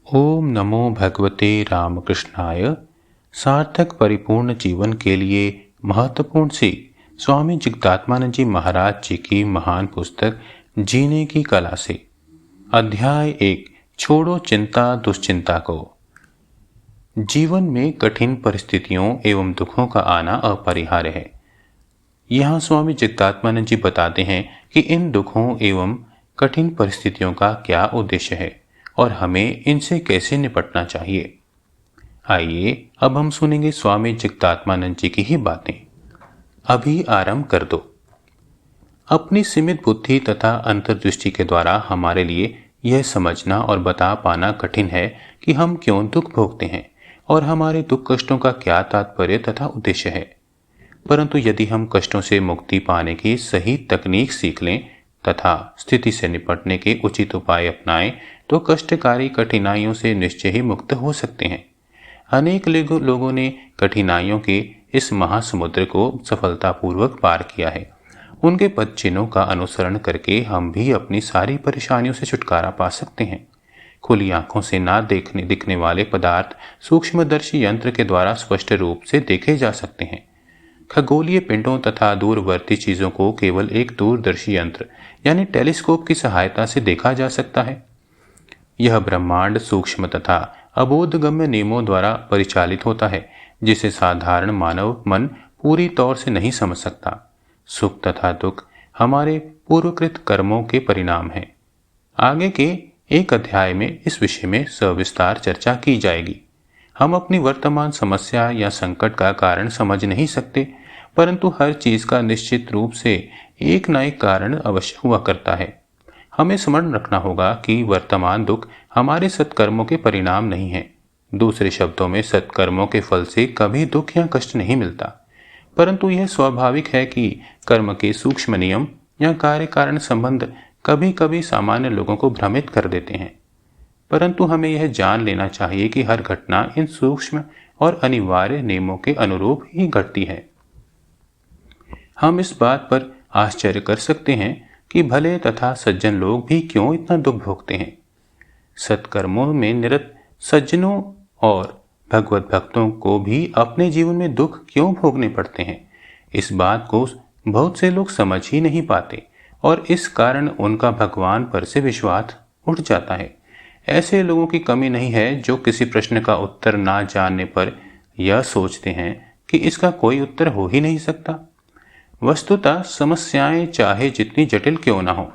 ओम नमो भगवते रामकृष्णाय। सार्थक परिपूर्ण जीवन के लिए महत्वपूर्ण सी स्वामी जगदात्मानंद जी महाराज जी की महान पुस्तक जीने की कला से अध्याय 1, छोड़ो चिंता दुश्चिंता को। जीवन में कठिन परिस्थितियों एवं दुखों का आना अपरिहार्य है। यहाँ स्वामी जगदात्मानंद जी बताते हैं कि इन दुखों एवं कठिन परिस्थितियों का क्या उद्देश्य है और हमें इनसे कैसे निपटना चाहिए। आइए अब हम सुनेंगे स्वामी जगदात्मानंद जी की ही बातें। अभी आरंभ कर दो। अपनी सीमित बुद्धि तथा अंतर्दृष्टि के द्वारा हमारे लिए यह समझना और बता पाना कठिन है कि हम क्यों दुख भोगते हैं और हमारे दुख कष्टों का क्या तात्पर्य तथा उद्देश्य है। परंतु यदि हम कष्टों से मुक्ति पाने की सही तकनीक सीख लें तथा स्थिति से निपटने के उचित उपाय अपनाएं तो कष्टकारी कठिनाइयों से निश्चय ही मुक्त हो सकते हैं। अनेक लोगों ने कठिनाइयों के इस महासमुद्र को सफलतापूर्वक पार किया है। उनके पद चिन्हों का अनुसरण करके हम भी अपनी सारी परेशानियों से छुटकारा पा सकते हैं। खुली आंखों से ना दिखने वाले पदार्थ सूक्ष्मदर्शी यंत्र के द्वारा स्पष्ट रूप से देखे जा सकते हैं। खगोलीय पिंडों तथा दूरवर्ती चीजों को केवल एक दूरदर्शी यंत्र यानी टेलीस्कोप की सहायता से देखा जा सकता है। यह ब्रह्मांड सूक्ष्म तथा अबोधगम्य नियमों द्वारा परिचालित होता है जिसे साधारण मानव मन पूरी तौर से नहीं समझ सकता। सुख तथा दुख हमारे पूर्वकृत कर्मों के परिणाम हैं। आगे के एक अध्याय में इस विषय में सविस्तार चर्चा की जाएगी। हम अपनी वर्तमान समस्या या संकट का कारण समझ नहीं सकते, परंतु हर चीज का निश्चित रूप से एक न एक कारण अवश्य हुआ करता है। हमें स्मरण रखना होगा कि वर्तमान दुख हमारे सत्कर्मों के परिणाम नहीं है। दूसरे शब्दों में सत्कर्मों के फल से कभी दुख या कष्ट नहीं मिलता, परंतु यह स्वाभाविक है कि कर्म के सूक्ष्म नियम या कार्य कारण संबंध कभी कभी सामान्य लोगों को भ्रमित कर देते हैं। परंतु हमें यह जान लेना चाहिए कि हर घटना इन सूक्ष्म और अनिवार्य नियमों के अनुरूप ही घटती है। हम इस बात पर आश्चर्य कर सकते हैं कि भले तथा सज्जन लोग भी क्यों इतना दुख भोगते हैं। सत्कर्मों में निरत सज्जनों और भगवत भक्तों को भी अपने जीवन में दुख क्यों भोगने पड़ते हैं, इस बात को बहुत से लोग समझ ही नहीं पाते और इस कारण उनका भगवान पर से विश्वास उठ जाता है। ऐसे लोगों की कमी नहीं है जो किसी प्रश्न का उत्तर ना जानने पर यह सोचते हैं कि इसका कोई उत्तर हो ही नहीं सकता। वस्तुतः समस्याएं चाहे जितनी जटिल क्यों ना हो,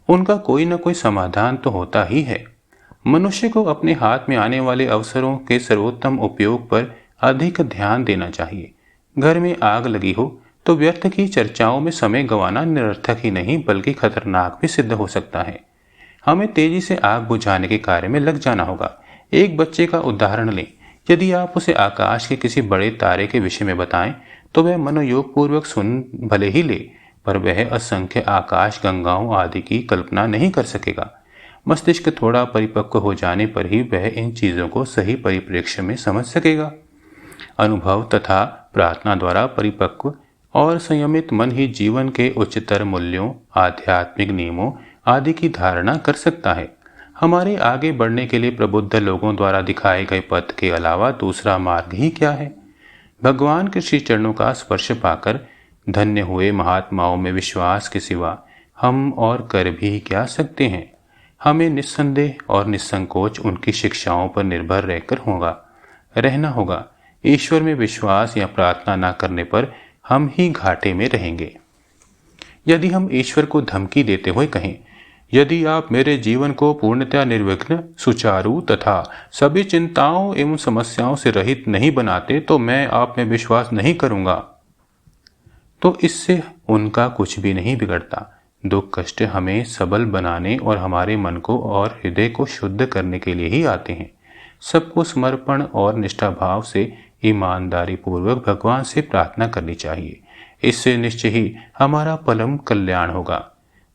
उनका कोई न कोई समाधान तो होता ही है। मनुष्य को अपने हाथ में आने वाले अवसरों के सर्वोत्तम उपयोग पर अधिक ध्यान देना चाहिए। घर में आग लगी हो तो व्यर्थ की चर्चाओं में समय गंवाना निरर्थक ही नहीं बल्कि खतरनाक भी सिद्ध हो सकता है। हमें तेजी से आग बुझाने के कार्य में लग जाना होगा। एक बच्चे का उदाहरण लें। यदि आप उसे आकाश के किसी बड़े तारे के विषय में बताएं तो वह मनोयोग पूर्वक सुन भले ही ले, पर वह असंख्य आकाश गंगाओं आदि की कल्पना नहीं कर सकेगा। मस्तिष्क थोड़ा परिपक्व हो जाने पर ही वह इन चीजों को सही परिप्रेक्ष्य में समझ सकेगा। अनुभव तथा प्रार्थना द्वारा परिपक्व और संयमित मन ही जीवन के उच्चतर मूल्यों, आध्यात्मिक नियमों आदि की धारणा कर सकता है। हमारे आगे बढ़ने के लिए प्रबुद्ध लोगों द्वारा दिखाए गए पथ के अलावा दूसरा मार्ग ही क्या है। भगवान के श्री चरणों का स्पर्श पाकर धन्य हुए महात्माओं में विश्वास के सिवा हम और कर भी क्या सकते हैं। हमें निस्संदेह और निसंकोच उनकी शिक्षाओं पर निर्भर रहना होगा। ईश्वर में विश्वास या प्रार्थना न करने पर हम ही घाटे में रहेंगे। यदि हम ईश्वर को धमकी देते हुए कहें, यदि आप मेरे जीवन को पूर्णतया निर्विघ्न, सुचारू तथा सभी चिंताओं एवं समस्याओं से रहित नहीं बनाते तो मैं आप में विश्वास नहीं करूंगा, तो इससे उनका कुछ भी नहीं बिगड़ता। दुख कष्ट हमें सबल बनाने और हमारे मन को और हृदय को शुद्ध करने के लिए ही आते हैं। सबको समर्पण और निष्ठाभाव से ईमानदारी पूर्वक भगवान से प्रार्थना करनी चाहिए। इससे निश्चय ही हमारा परम कल्याण होगा।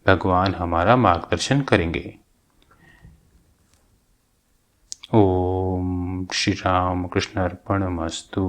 भगवान हमारा मार्गदर्शन करेंगे। ओम श्री राम कृष्ण अर्पणमस्तु।